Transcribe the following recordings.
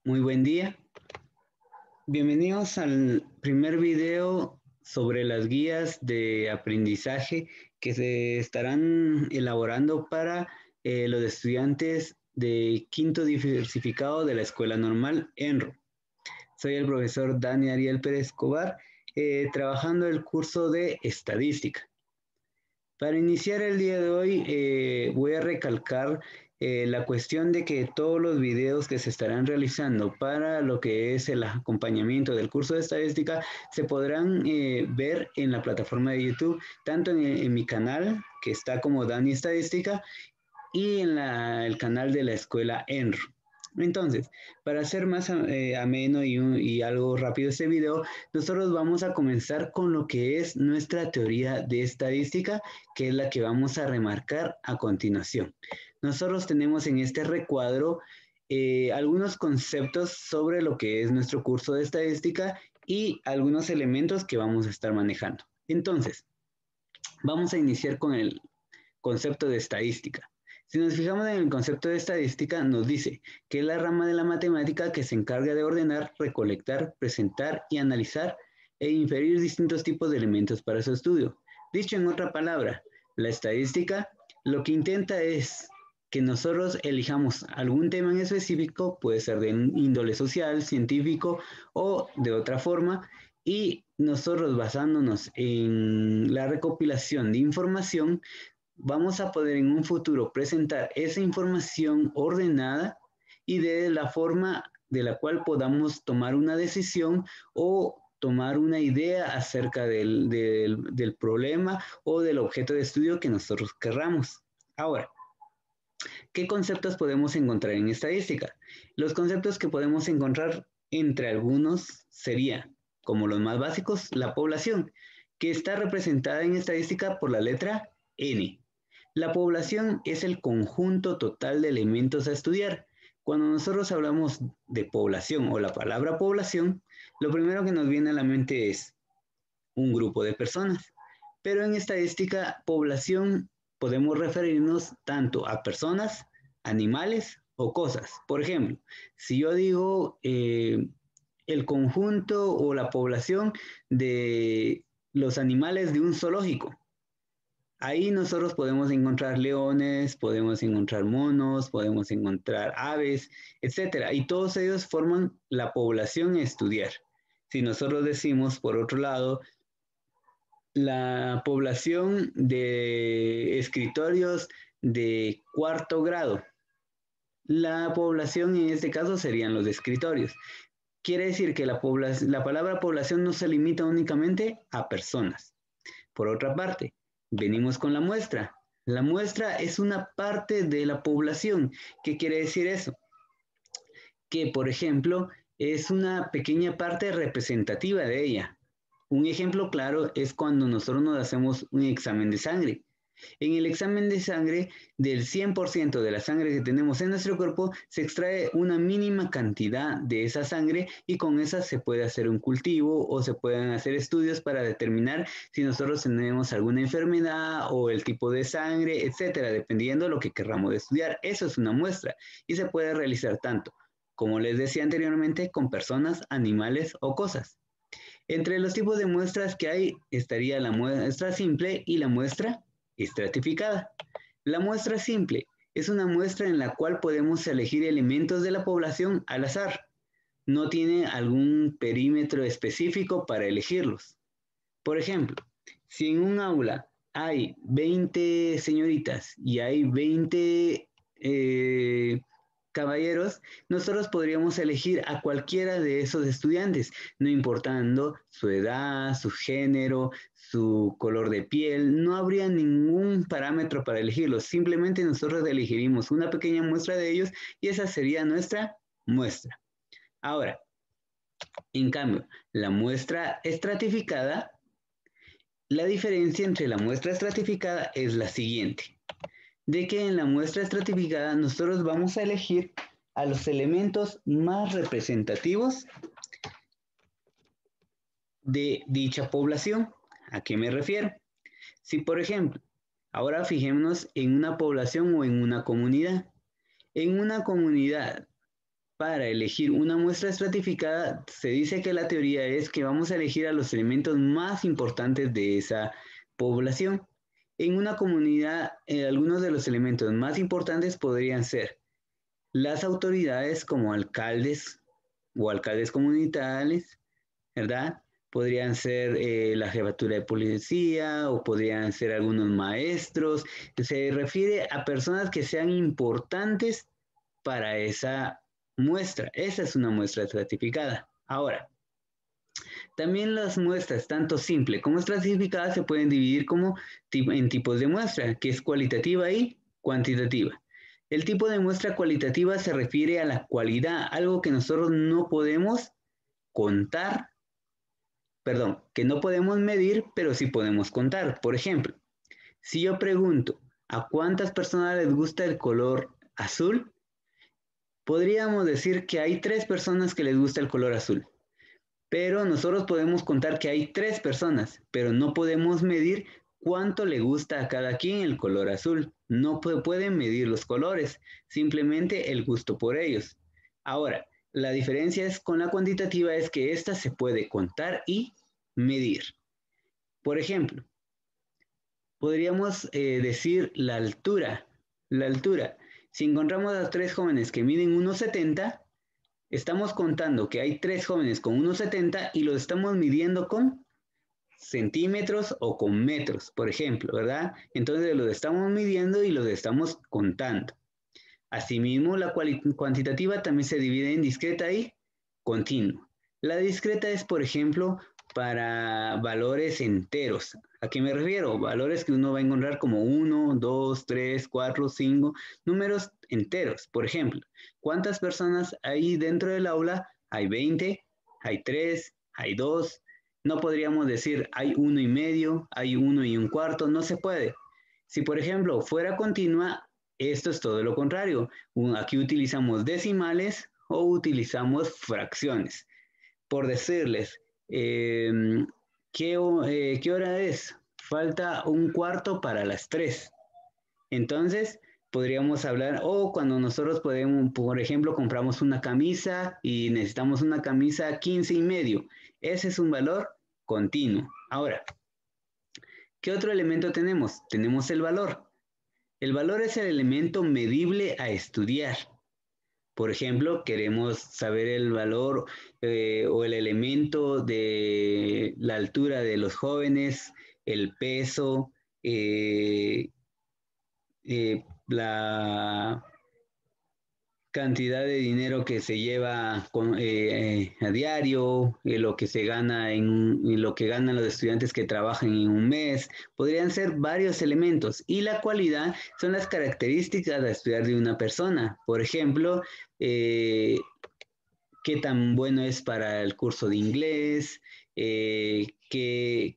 Muy buen día. Bienvenidos al primer video sobre las guías de aprendizaje que se estarán elaborando para los estudiantes de quinto diversificado de la Escuela Normal ENRO. Soy el profesor Dani Ariel Pérez Escobar, trabajando el curso de Estadística. Para iniciar el día de hoy, voy a recalcar la cuestión de que todos los videos que se estarán realizando para lo que es el acompañamiento del curso de estadística se podrán ver en la plataforma de YouTube, tanto en mi canal, que está como Dani Estadística, y en el canal de la escuela ENRO. Entonces, para hacer más ameno y algo rápido este video, nosotros vamos a comenzar con lo que es nuestra teoría de estadística, que es la que vamos a remarcar a continuación. Nosotros tenemos en este recuadro algunos conceptos sobre lo que es nuestro curso de estadística y algunos elementos que vamos a estar manejando. Entonces, vamos a iniciar con el concepto de estadística. Si nos fijamos en el concepto de estadística, nos dice que es la rama de la matemática que se encarga de ordenar, recolectar, presentar y analizar e inferir distintos tipos de elementos para su estudio. Dicho en otra palabra, la estadística lo que intenta es que nosotros elijamos algún tema en específico, puede ser de índole social, científico o de otra forma, y nosotros basándonos en la recopilación de información, vamos a poder en un futuro presentar esa información ordenada y de la forma de la cual podamos tomar una decisión o tomar una idea acerca del problema o del objeto de estudio que nosotros querramos. Ahora, ¿qué conceptos podemos encontrar en estadística? Los conceptos que podemos encontrar entre algunos serían, como los más básicos, la población, que está representada en estadística por la letra N. La población es el conjunto total de elementos a estudiar. Cuando nosotros hablamos de población o la palabra población, lo primero que nos viene a la mente es un grupo de personas. Pero en estadística, población podemos referirnos tanto a personas, animales o cosas. Por ejemplo, si yo digo el conjunto o la población de los animales de un zoológico, ahí nosotros podemos encontrar leones, podemos encontrar monos, podemos encontrar aves, etcétera. Y todos ellos forman la población a estudiar. Si nosotros decimos, por otro lado, la población de escritorios de cuarto grado, la población en este caso serían los escritorios. Quiere decir que la palabra población no se limita únicamente a personas. Por otra parte, venimos con la muestra. La muestra es una parte de la población. ¿Qué quiere decir eso? Que, por ejemplo, es una pequeña parte representativa de ella. Un ejemplo claro es cuando nosotros nos hacemos un examen de sangre. En el examen de sangre, del 100% de la sangre que tenemos en nuestro cuerpo, se extrae una mínima cantidad de esa sangre y con esa se puede hacer un cultivo o se pueden hacer estudios para determinar si nosotros tenemos alguna enfermedad o el tipo de sangre, etcétera, dependiendo de lo que querramos estudiar. Eso es una muestra y se puede realizar tanto, como les decía anteriormente, con personas, animales o cosas. Entre los tipos de muestras que hay estaría la muestra simple y la muestra estratificada. La muestra simple es una muestra en la cual podemos elegir elementos de la población al azar. No tiene algún perímetro específico para elegirlos. Por ejemplo, si en un aula hay 20 señoritas y hay 20 caballeros, nosotros podríamos elegir a cualquiera de esos estudiantes, no importando su edad, su género, su color de piel, no habría ningún parámetro para elegirlos, simplemente nosotros elegiríamos una pequeña muestra de ellos y esa sería nuestra muestra. Ahora, en cambio, la muestra estratificada, la diferencia entre la muestra estratificada es la siguiente, de que en la muestra estratificada nosotros vamos a elegir a los elementos más representativos de dicha población. ¿A qué me refiero? Si, por ejemplo, ahora fijémonos en una población o en una comunidad. En una comunidad para elegir una muestra estratificada, se dice que la teoría es que vamos a elegir a los elementos más importantes de esa población. En una comunidad, algunos de los elementos más importantes podrían ser las autoridades como alcaldes o alcaldes comunitarios, ¿verdad? Podrían ser la jefatura de policía o podrían ser algunos maestros. Se refiere a personas que sean importantes para esa muestra. Esa es una muestra estratificada. Ahora, también las muestras, tanto simple como estratificada, se pueden dividir como en tipos de muestra, que es cualitativa y cuantitativa. El tipo de muestra cualitativa se refiere a la cualidad, algo que nosotros no podemos contar, perdón, que no podemos medir, pero sí podemos contar. Por ejemplo, si yo pregunto, ¿a cuántas personas les gusta el color azul? Podríamos decir que hay 3 personas que les gusta el color azul, pero nosotros podemos contar que hay 3 personas, pero no podemos medir cuánto le gusta a cada quien el color azul. No pueden medir los colores, simplemente el gusto por ellos. Ahora, la diferencia es con la cuantitativa es que esta se puede contar y medir. Por ejemplo, podríamos decir la altura. La altura. Si encontramos a 3 jóvenes que miden 1,70, estamos contando que hay 3 jóvenes con 1,70 y los estamos midiendo con centímetros o con metros, por ejemplo, ¿verdad? Entonces los estamos midiendo y los estamos contando. Asimismo, la cuantitativa también se divide en discreta y continua. La discreta es, por ejemplo, para valores enteros. ¿A qué me refiero? Valores que uno va a encontrar como 1, 2, 3, 4, 5, números enteros. Por ejemplo, ¿cuántas personas hay dentro del aula? Hay 20, hay 3, hay 2. No podríamos decir hay 1,5, hay 1,25, no se puede. Si, por ejemplo, fuera continua, esto es todo lo contrario. Aquí utilizamos decimales o utilizamos fracciones. Por decirles, ¿qué hora es? Falta 1/4 para las 3. Entonces, podríamos hablar, o cuando nosotros podemos, por ejemplo, compramos una camisa y necesitamos una camisa 15,5. Ese es un valor continuo. Ahora, ¿qué otro elemento tenemos? Tenemos el valor. El valor es el elemento medible a estudiar. Por ejemplo, queremos saber el valor o el elemento de la altura de los jóvenes, el peso, la cantidad de dinero que se lleva a diario, lo que se gana lo que ganan los estudiantes que trabajan en un mes, podrían ser varios elementos. Y la cualidad son las características de estudiar de una persona. Por ejemplo, qué tan bueno es para el curso de inglés, qué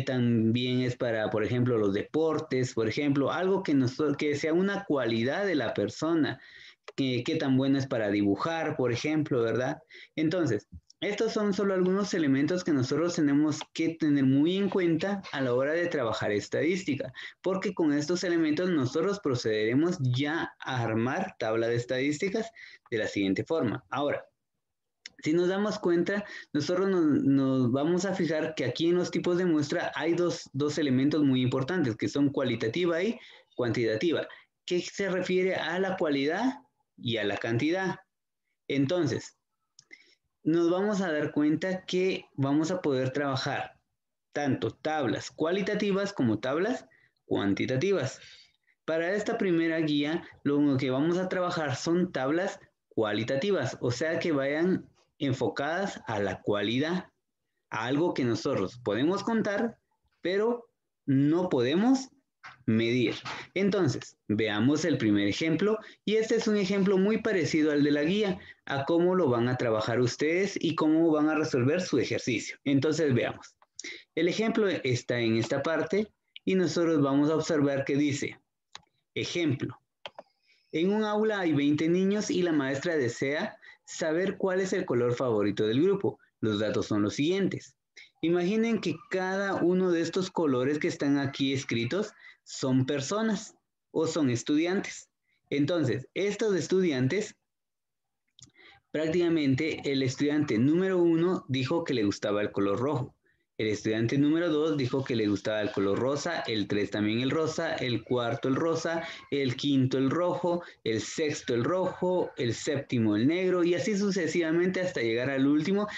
tan bien es para, por ejemplo, los deportes, por ejemplo, algo que sea una cualidad de la persona, qué tan bueno es para dibujar, por ejemplo, ¿verdad? Entonces, estos son solo algunos elementos que nosotros tenemos que tener muy en cuenta a la hora de trabajar estadística, porque con estos elementos nosotros procederemos ya a armar tabla de estadísticas de la siguiente forma. Ahora, si nos damos cuenta, nosotros nos vamos a fijar que aquí en los tipos de muestra hay dos elementos muy importantes, que son cualitativa y cuantitativa, que se refiere a la cualidad y a la cantidad. Entonces, nos vamos a dar cuenta que vamos a poder trabajar tanto tablas cualitativas como tablas cuantitativas. Para esta primera guía, lo que vamos a trabajar son tablas cualitativas, o sea que vayan enfocadas a la cualidad, a algo que nosotros podemos contar, pero no podemos medir. Entonces, veamos el primer ejemplo y este es un ejemplo muy parecido al de la guía, a cómo lo van a trabajar ustedes y cómo van a resolver su ejercicio. Entonces, veamos. El ejemplo está en esta parte y nosotros vamos a observar que dice, ejemplo, en un aula hay 20 niños y la maestra desea saber cuál es el color favorito del grupo. Los datos son los siguientes. Imaginen que cada uno de estos colores que están aquí escritos son personas o son estudiantes. Entonces, estos estudiantes prácticamente el estudiante número 1 dijo que le gustaba el color rojo. El estudiante número 2 dijo que le gustaba el color rosa, el 3 también el rosa, el cuarto el rosa, el quinto el rojo, el sexto el rojo, el séptimo el negro y así sucesivamente hasta llegar al último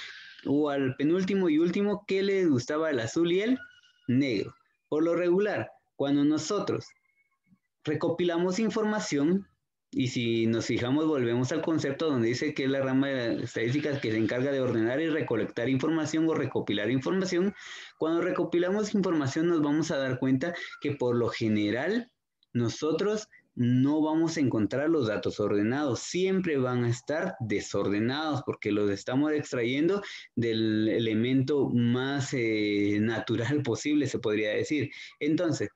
o al penúltimo y último que le gustaba el azul y el negro. Por lo regular, cuando nosotros recopilamos información y si nos fijamos volvemos al concepto donde dice que es la rama de las estadísticas que se encarga de ordenar y recolectar información o recopilar información. Cuando recopilamos información nos vamos a dar cuenta que por lo general nosotros no vamos a encontrar los datos ordenados, siempre van a estar desordenados porque los estamos extrayendo del elemento más natural posible, se podría decir. Entonces,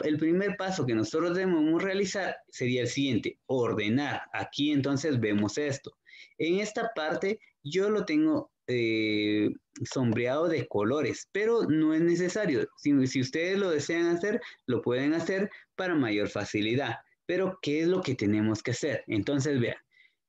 el primer paso que nosotros debemos realizar sería el siguiente, ordenar. Aquí entonces vemos esto. En esta parte yo lo tengo sombreado de colores, pero no es necesario. Si ustedes lo desean hacer, lo pueden hacer para mayor facilidad. Pero, ¿qué es lo que tenemos que hacer? Entonces, vean,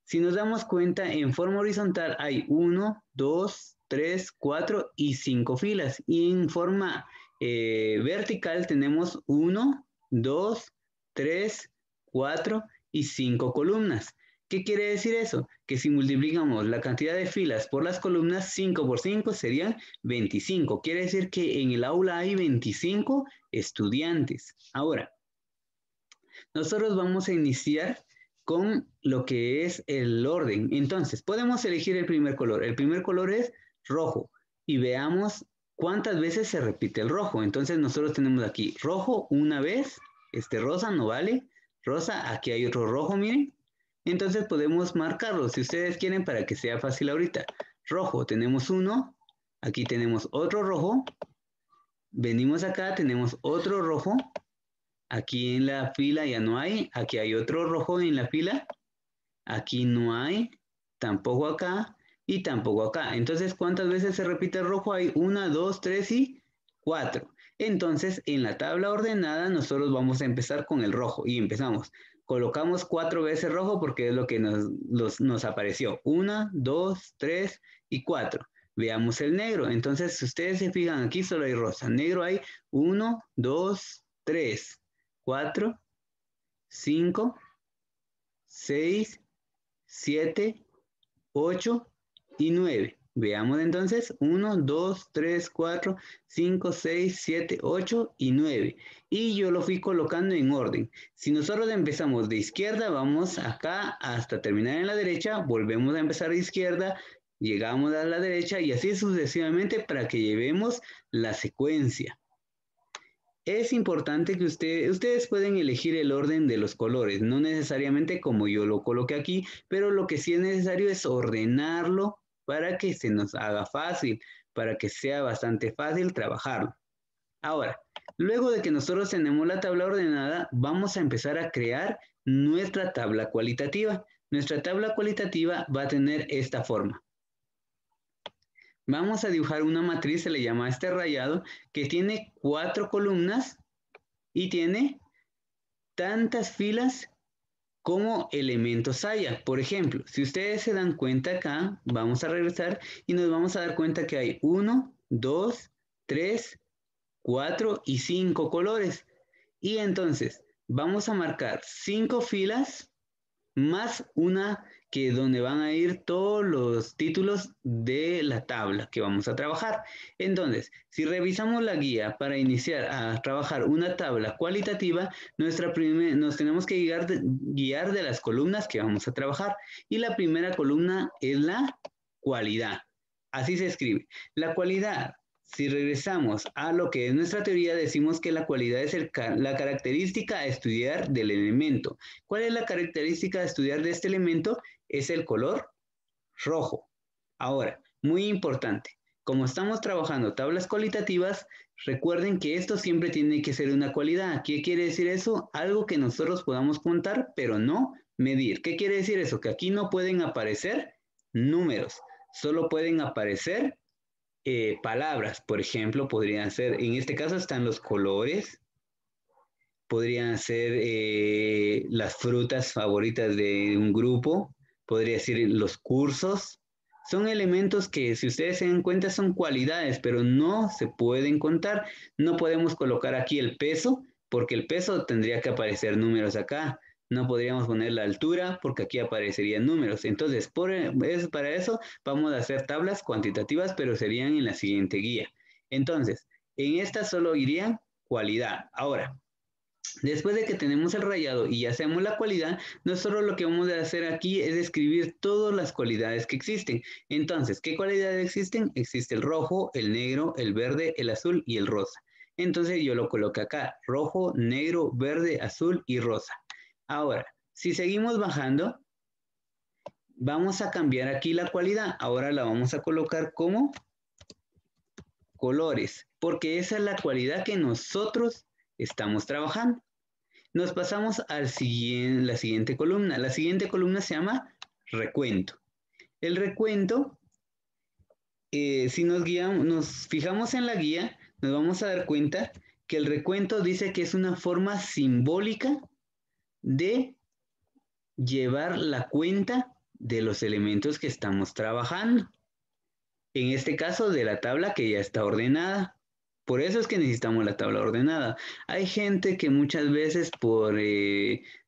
si nos damos cuenta, en forma horizontal hay 1, 2, 3, 4 y 5 filas. Y en forma vertical tenemos 1, 2, 3, 4 y 5 columnas. ¿Qué quiere decir eso? Que si multiplicamos la cantidad de filas por las columnas, 5 por 5 serían 25. Quiere decir que en el aula hay 25 estudiantes. Ahora, nosotros vamos a iniciar con lo que es el orden. Entonces, podemos elegir el primer color. El primer color es rojo. Y veamos cuántas veces se repite el rojo. Entonces, nosotros tenemos aquí rojo una vez. Rosa no vale. Rosa, aquí hay otro rojo, miren. Entonces, podemos marcarlo si ustedes quieren para que sea fácil ahorita. Rojo, tenemos uno. Aquí tenemos otro rojo. Venimos acá, tenemos otro rojo. Aquí en la fila ya no hay. Aquí hay otro rojo en la fila. Aquí no hay. Tampoco acá. Y tampoco acá. Entonces, ¿cuántas veces se repite el rojo? Hay 1, 2, 3 y 4. Entonces, en la tabla ordenada, nosotros vamos a empezar con el rojo. Y empezamos. Colocamos 4 veces rojo porque es lo que nos apareció. 1, 2, 3 y 4. Veamos el negro. Entonces, si ustedes se fijan, aquí solo hay rosa. Negro hay 1, 2, 3. 4, 5, 6, 7, 8 y 9. Veamos entonces, 1, 2, 3, 4, 5, 6, 7, 8 y 9. Y yo lo fui colocando en orden. Si nosotros empezamos de izquierda, vamos acá hasta terminar en la derecha, volvemos a empezar de izquierda, llegamos a la derecha y así sucesivamente para que llevemos la secuencia. Es importante que ustedes pueden elegir el orden de los colores, no necesariamente como yo lo coloqué aquí, pero lo que sí es necesario es ordenarlo para que se nos haga fácil, para que sea bastante fácil trabajarlo. Ahora, luego de que nosotros tenemos la tabla ordenada, vamos a empezar a crear nuestra tabla cualitativa. Nuestra tabla cualitativa va a tener esta forma. Vamos a dibujar una matriz, se le llama este rayado, que tiene 4 columnas y tiene tantas filas como elementos haya. Por ejemplo, si ustedes se dan cuenta acá, vamos a regresar y nos vamos a dar cuenta que hay 1, 2, 3, 4 y 5 colores. Y entonces vamos a marcar 5 filas más una que donde van a ir todos los títulos de la tabla que vamos a trabajar. Entonces, si revisamos la guía para iniciar a trabajar una tabla cualitativa, nos tenemos que guiar de las columnas que vamos a trabajar. Y la primera columna es la cualidad. Así se escribe. La cualidad. Si regresamos a lo que es nuestra teoría, decimos que la cualidad es la característica a estudiar del elemento. ¿Cuál es la característica de estudiar de este elemento? Es el color rojo. Ahora, muy importante, como estamos trabajando tablas cualitativas, recuerden que esto siempre tiene que ser una cualidad. ¿Qué quiere decir eso? Algo que nosotros podamos contar, pero no medir. ¿Qué quiere decir eso? Que aquí no pueden aparecer números, solo pueden aparecer palabras. Por ejemplo, podrían ser, en este caso están los colores, podrían ser las frutas favoritas de un grupo, podría decir los cursos. Son elementos que, si ustedes se dan cuenta, son cualidades, pero no se pueden contar. No podemos colocar aquí el peso, porque el peso tendría que aparecer números acá. No podríamos poner la altura, porque aquí aparecerían números. Entonces, para eso vamos a hacer tablas cuantitativas, pero serían en la siguiente guía. Entonces, en esta solo iría cualidad. Ahora, después de que tenemos el rayado y ya sabemos la cualidad, nosotros lo que vamos a hacer aquí es escribir todas las cualidades que existen. Entonces, ¿qué cualidades existen? Existe el rojo, el negro, el verde, el azul y el rosa. Entonces yo lo coloco acá, rojo, negro, verde, azul y rosa. Ahora, si seguimos bajando, vamos a cambiar aquí la cualidad. Ahora la vamos a colocar como colores, porque esa es la cualidad que nosotros estamos trabajando. Nos pasamos a la siguiente columna. La siguiente columna se llama recuento. El recuento, si nos fijamos en la guía, nos vamos a dar cuenta que el recuento dice que es una forma simbólica de llevar la cuenta de los elementos que estamos trabajando. En este caso, de la tabla que ya está ordenada. Por eso es que necesitamos la tabla ordenada. Hay gente que muchas veces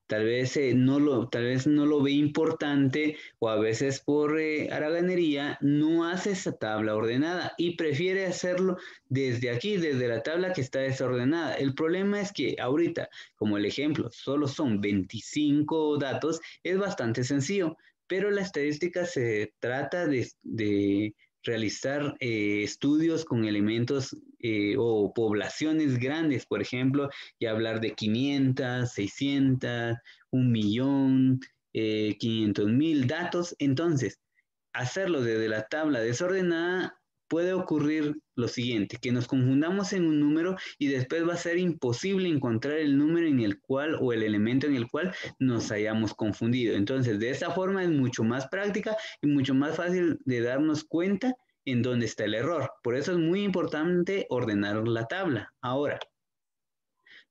tal vez no lo ve importante, o a veces por haraganería no hace esa tabla ordenada y prefiere hacerlo desde aquí, desde la tabla que está desordenada. El problema es que ahorita, como el ejemplo, solo son 25 datos, es bastante sencillo, pero la estadística se trata de realizar estudios con elementos o poblaciones grandes, por ejemplo, y hablar de 500, 600, 1.000.000, 500.000 datos. Entonces, hacerlo desde la tabla desordenada puede ocurrir lo siguiente, que nos confundamos en un número y después va a ser imposible encontrar el número en el cual o el elemento en el cual nos hayamos confundido. Entonces, de esa forma es mucho más práctica y mucho más fácil de darnos cuenta en dónde está el error. Por eso es muy importante ordenar la tabla. Ahora,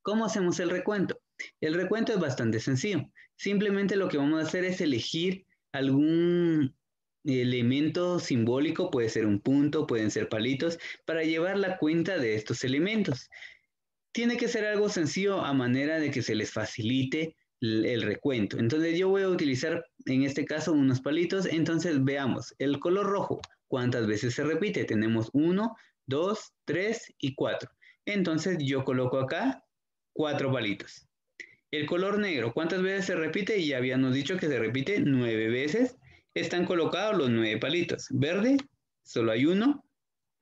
¿cómo hacemos el recuento? El recuento es bastante sencillo. Simplemente lo que vamos a hacer es elegir algún elemento simbólico, puede ser un punto, pueden ser palitos, para llevar la cuenta de estos elementos. Tiene que ser algo sencillo a manera de que se les facilite el recuento. Entonces yo voy a utilizar en este caso unos palitos. Entonces veamos, el color rojo, ¿cuántas veces se repite? Tenemos 1, 2, 3 y 4. Entonces yo coloco acá 4 palitos. El color negro, ¿cuántas veces se repite? Y ya habíamos dicho que se repite 9 veces. Están colocados los 9 palitos. Verde, solo hay uno.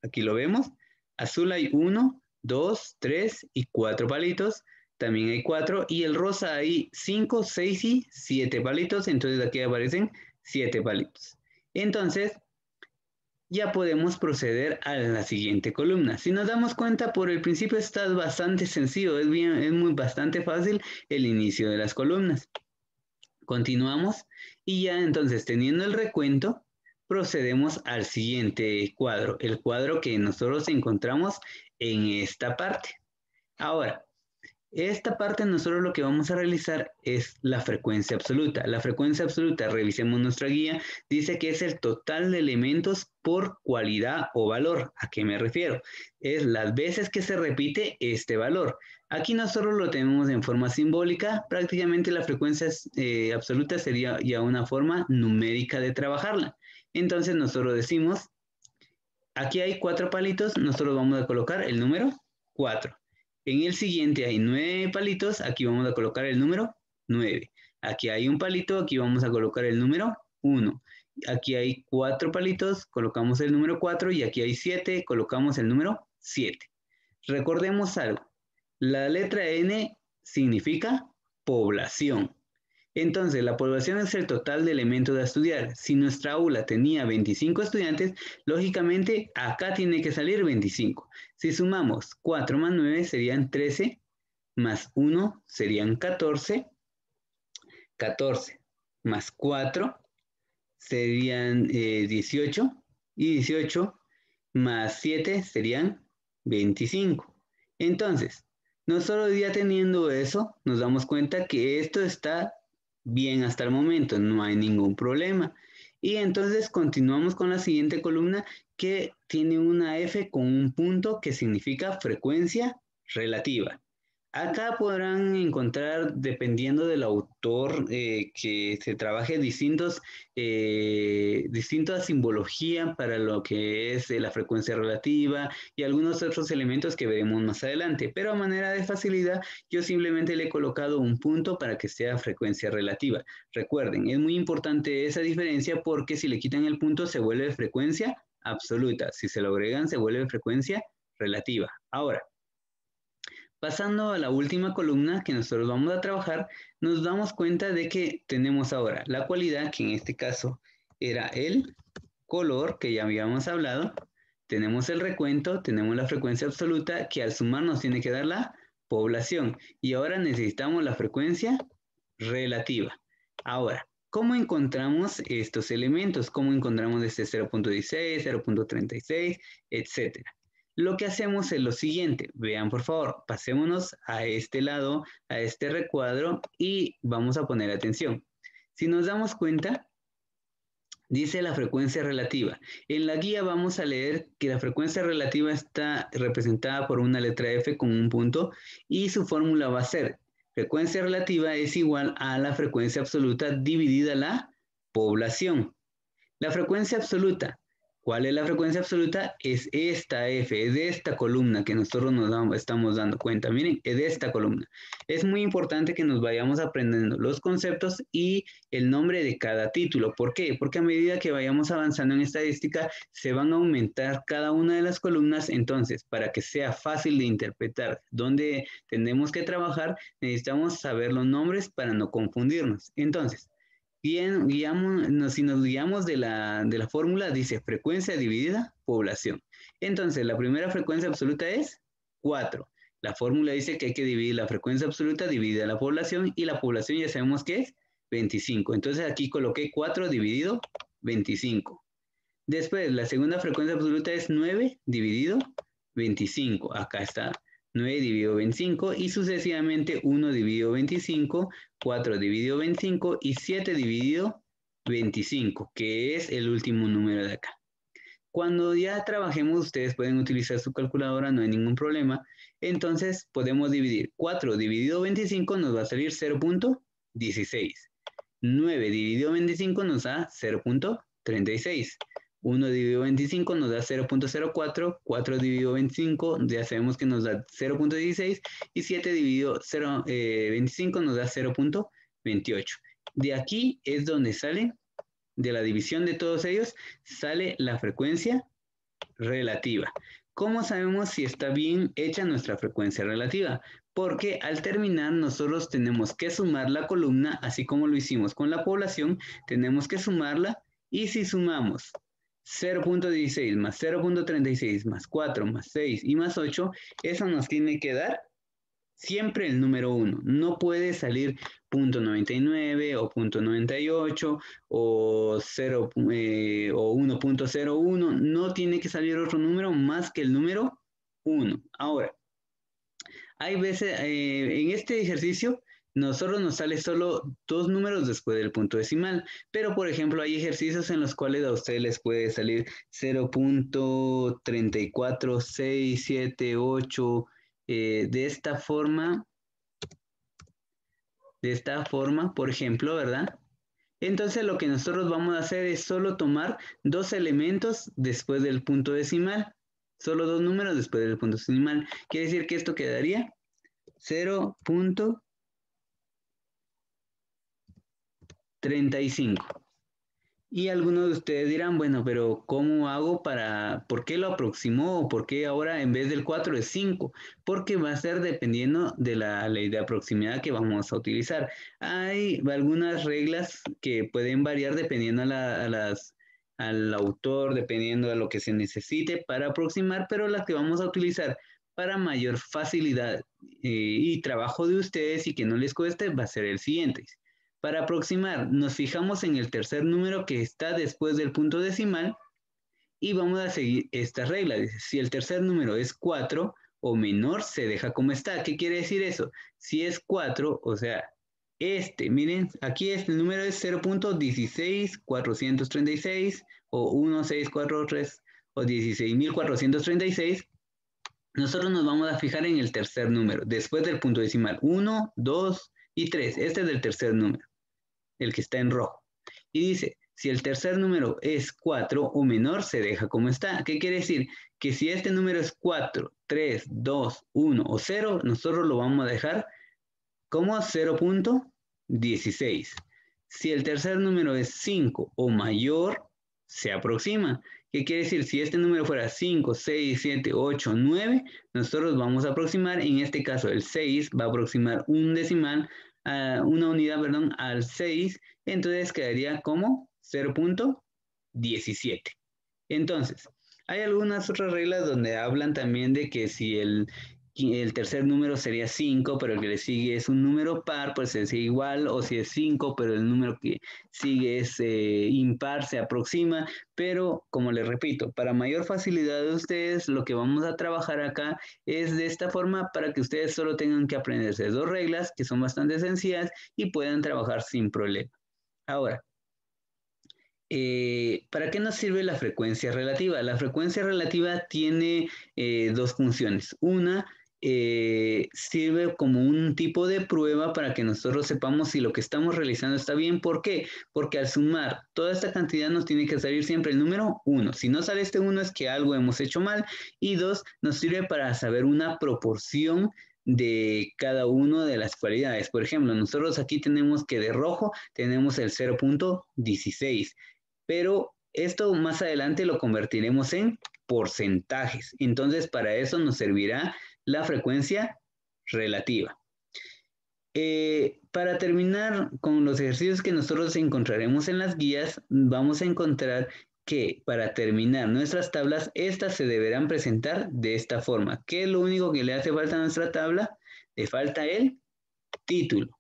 Aquí lo vemos. Azul hay 1, 2, 3 y 4 palitos. También hay 4. Y el rosa hay 5, 6 y 7 palitos. Entonces aquí aparecen 7 palitos. Entonces, ya podemos proceder a la siguiente columna. Si nos damos cuenta, por el principio está bastante sencillo, es bastante fácil el inicio de las columnas. Continuamos y ya entonces, teniendo el recuento, procedemos al siguiente cuadro, el cuadro que nosotros encontramos en esta parte. Ahora, esta parte nosotros lo que vamos a realizar es la frecuencia absoluta. La frecuencia absoluta, revisemos nuestra guía, dice que es el total de elementos por cualidad o valor. ¿A qué me refiero? Es las veces que se repite este valor. Aquí nosotros lo tenemos en forma simbólica. Prácticamente la frecuencia absoluta sería ya una forma numérica de trabajarla. Entonces nosotros decimos, aquí hay 4 palitos, nosotros vamos a colocar el número 4. En el siguiente hay 9 palitos, aquí vamos a colocar el número 9. Aquí hay un palito, aquí vamos a colocar el número 1. Aquí hay 4 palitos, colocamos el número 4 y aquí hay 7, colocamos el número 7. Recordemos algo, la letra N significa población. Entonces, la población es el total de elementos a estudiar. Si nuestra aula tenía 25 estudiantes, lógicamente acá tiene que salir 25. Si sumamos 4 más 9 serían 13, más 1 serían 14, 14 más 4 serían 18, y 18 más 7 serían 25. Entonces, nosotros ya teniendo eso, nos damos cuenta que esto está Bien, hasta el momento no hay ningún problema. Y entonces continuamos con la siguiente columna que tiene una F con un punto que significa frecuencia relativa. Acá podrán encontrar, dependiendo del autor, que se trabaje distinta simbología para lo que es la frecuencia relativa y algunos otros elementos que veremos más adelante. Pero a manera de facilidad, yo simplemente le he colocado un punto para que sea frecuencia relativa. Recuerden, es muy importante esa diferencia porque si le quitan el punto se vuelve frecuencia absoluta. Si se lo agregan se vuelve frecuencia relativa. Ahora, pasando a la última columna que nosotros vamos a trabajar, nos damos cuenta de que tenemos ahora la cualidad, que en este caso era el color, que ya habíamos hablado. Tenemos el recuento, tenemos la frecuencia absoluta, que al sumar nos tiene que dar la población. Y ahora necesitamos la frecuencia relativa. Ahora, ¿cómo encontramos estos elementos? ¿Cómo encontramos este 0.16, 0.36, etcétera? Lo que hacemos es lo siguiente, vean por favor, pasémonos a este lado, a este recuadro y vamos a poner atención. Si nos damos cuenta, dice la frecuencia relativa. En la guía vamos a leer que la frecuencia relativa está representada por una letra F con un punto y su fórmula va a ser frecuencia relativa es igual a la frecuencia absoluta dividida la población. La frecuencia absoluta. ¿Cuál es la frecuencia absoluta? Es esta F, es de esta columna que nosotros estamos dando cuenta. Miren, es de esta columna. Es muy importante que nos vayamos aprendiendo los conceptos y el nombre de cada título. ¿Por qué? Porque a medida que vayamos avanzando en estadística, se van a aumentar cada una de las columnas. Entonces, para que sea fácil de interpretar dónde tenemos que trabajar, necesitamos saber los nombres para no confundirnos. Entonces, bien, si nos guiamos de la fórmula, dice frecuencia dividida población. Entonces, la primera frecuencia absoluta es 4. La fórmula dice que hay que dividir la frecuencia absoluta dividida la población y la población ya sabemos que es 25. Entonces, aquí coloqué 4 dividido 25. Después, la segunda frecuencia absoluta es 9 dividido 25. Acá está. 9 dividido 25 y sucesivamente 1 dividido 25, 4 dividido 25 y 7 dividido 25, que es el último número de acá. Cuando ya trabajemos, ustedes pueden utilizar su calculadora, no hay ningún problema. Entonces podemos dividir 4 dividido 25 nos va a salir 0.16. 9 dividido 25 nos da 0.36. 1 dividido 25 nos da 0.04, 4 dividido 25 ya sabemos que nos da 0.16 y 7 dividido 25 nos da 0.28. De aquí es donde sale, de la división de todos ellos, sale la frecuencia relativa. ¿Cómo sabemos si está bien hecha nuestra frecuencia relativa? Porque al terminar nosotros tenemos que sumar la columna, así como lo hicimos con la población, tenemos que sumarla y si sumamos 0.16 más 0.36 más 4 más 6 y más 8, eso nos tiene que dar siempre el número 1. No puede salir .99 o .98 o 0 o 1.01. No tiene que salir otro número más que el número 1. Ahora, hay veces en este ejercicio nosotros nos sale solo 2 números después del punto decimal, pero por ejemplo hay ejercicios en los cuales a ustedes les puede salir 0.34678 de esta forma, por ejemplo, ¿verdad? Entonces lo que nosotros vamos a hacer es solo tomar 2 elementos después del punto decimal, solo 2 números después del punto decimal. Quiere decir que esto quedaría 0.35. Y algunos de ustedes dirán, bueno, pero ¿cómo hago por qué lo aproximó o por qué ahora en vez del 4 es 5? Porque va a ser dependiendo de la ley de proximidad que vamos a utilizar. Hay algunas reglas que pueden variar dependiendo al autor, dependiendo de lo que se necesite para aproximar, pero las que vamos a utilizar para mayor facilidad y trabajo de ustedes y que no les cueste va a ser el siguiente. Para aproximar, nos fijamos en el tercer número que está después del punto decimal y vamos a seguir esta regla. Dice, si el tercer número es 4 o menor, se deja como está. ¿Qué quiere decir eso? Si es 4, o sea, Miren, aquí el número es 0.16436 o 1643 o 16.436. Nosotros nos vamos a fijar en el tercer número, después del punto decimal. 1, 2 y 3. Este es el tercer número, el que está en rojo. Y dice, si el tercer número es 4 o menor, se deja como está. ¿Qué quiere decir? Que si este número es 4, 3, 2, 1 o 0, nosotros lo vamos a dejar como 0.16. Si el tercer número es 5 o mayor, se aproxima. ¿Qué quiere decir? Si este número fuera 5, 6, 7, 8, 9, nosotros vamos a aproximar, en este caso el 6 va a aproximar un decimal, una unidad, perdón, al 6, entonces quedaría como 0.17. Entonces, hay algunas otras reglas donde hablan también de que si el tercer número sería 5, pero el que le sigue es un número par, pues es igual, o si es 5, pero el número que sigue es impar, se aproxima, pero como les repito, para mayor facilidad de ustedes, lo que vamos a trabajar acá es de esta forma para que ustedes solo tengan que aprenderse dos reglas que son bastante sencillas y puedan trabajar sin problema. Ahora, ¿para qué nos sirve la frecuencia relativa? La frecuencia relativa tiene dos funciones. Una, sirve como un tipo de prueba para que nosotros sepamos si lo que estamos realizando está bien. ¿Por qué? Porque al sumar toda esta cantidad nos tiene que salir siempre el número 1. Si no sale este 1 es que algo hemos hecho mal. Y dos, nos sirve para saber una proporción de cada una de las cualidades. Por ejemplo, nosotros aquí tenemos que de rojo tenemos el 0.16. Pero esto más adelante lo convertiremos en porcentajes. Entonces, para eso nos servirá la frecuencia relativa. Para terminar con los ejercicios que nosotros encontraremos en las guías, vamos a encontrar que para terminar nuestras tablas, estas se deberán presentar de esta forma. ¿Qué es lo único que le hace falta a nuestra tabla? Le falta el título.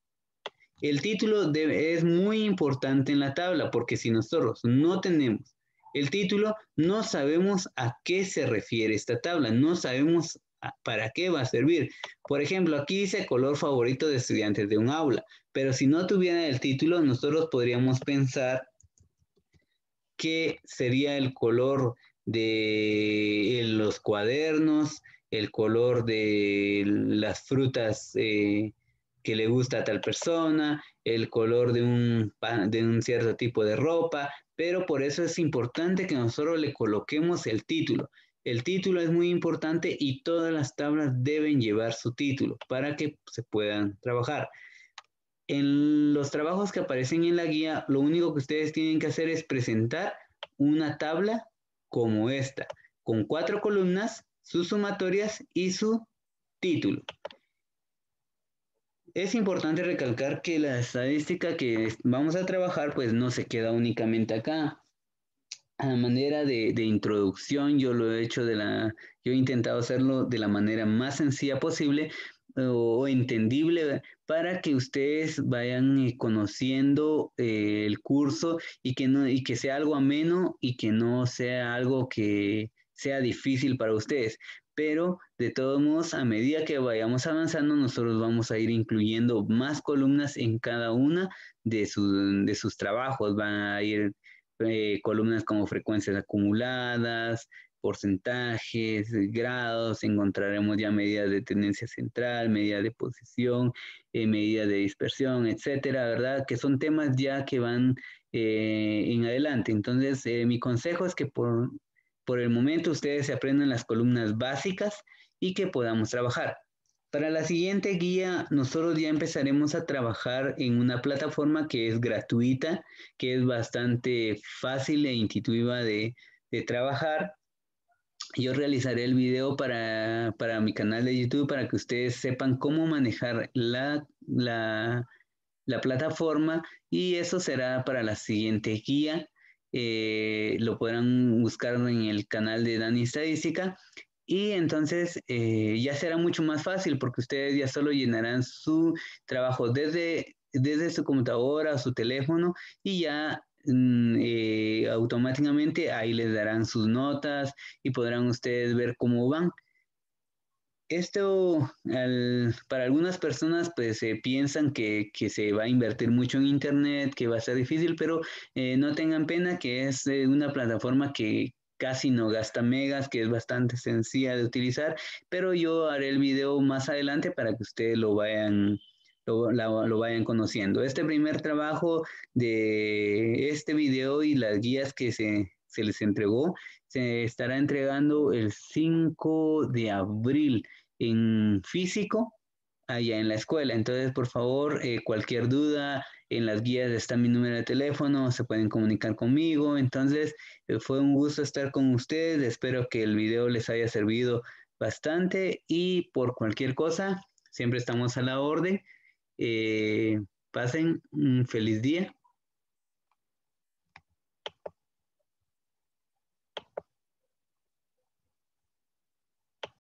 El título es muy importante en la tabla porque si nosotros no tenemos el título, no sabemos a qué se refiere esta tabla, no sabemos para qué va a servir. Por ejemplo, aquí dice color favorito de estudiantes de un aula, pero si no tuviera el título, nosotros podríamos pensar que sería el color de los cuadernos, el color de las frutas que le gusta a tal persona, el color de un cierto tipo de ropa, pero por eso es importante que nosotros le coloquemos el título. El título es muy importante y todas las tablas deben llevar su título para que se puedan trabajar. En los trabajos que aparecen en la guía, lo único que ustedes tienen que hacer es presentar una tabla como esta, con 4 columnas, sus sumatorias y su título. Es importante recalcar que la estadística que vamos a trabajar pues no se queda únicamente acá. A manera de introducción, yo lo he hecho yo he intentado hacerlo de la manera más sencilla posible o entendible para que ustedes vayan conociendo el curso y que sea algo ameno y que no sea algo que sea difícil para ustedes. Pero de todos modos, a medida que vayamos avanzando, nosotros vamos a ir incluyendo más columnas en cada una de sus trabajos. Van a ir columnas como frecuencias acumuladas, porcentajes, grados, encontraremos ya medidas de tendencia central, medida de posición, medida de dispersión, etcétera, ¿verdad? Que son temas ya que van en adelante. Entonces, mi consejo es que por el momento ustedes se aprendan las columnas básicas y que podamos trabajar. Para la siguiente guía, nosotros ya empezaremos a trabajar en una plataforma que es gratuita, que es bastante fácil e intuitiva de trabajar. Yo realizaré el video para mi canal de YouTube para que ustedes sepan cómo manejar la plataforma y eso será para la siguiente guía. Lo podrán buscar en el canal de Dani Estadística y entonces ya será mucho más fácil porque ustedes ya solo llenarán su trabajo desde su computadora o su teléfono y ya automáticamente ahí les darán sus notas y podrán ustedes ver cómo van. Esto para algunas personas pues piensan que se va a invertir mucho en internet, que va a ser difícil, pero no tengan pena que es una plataforma que casi no gasta megas, que es bastante sencilla de utilizar, pero yo haré el video más adelante para que ustedes lo vayan conociendo. Este primer trabajo de este video y las guías que se les entregó se estará entregando el 5 de abril en físico allá en la escuela. Entonces, por favor, cualquier duda, en las guías está mi número de teléfono, se pueden comunicar conmigo. Entonces, fue un gusto estar con ustedes. Espero que el video les haya servido bastante y por cualquier cosa, siempre estamos a la orden. Pasen un feliz día.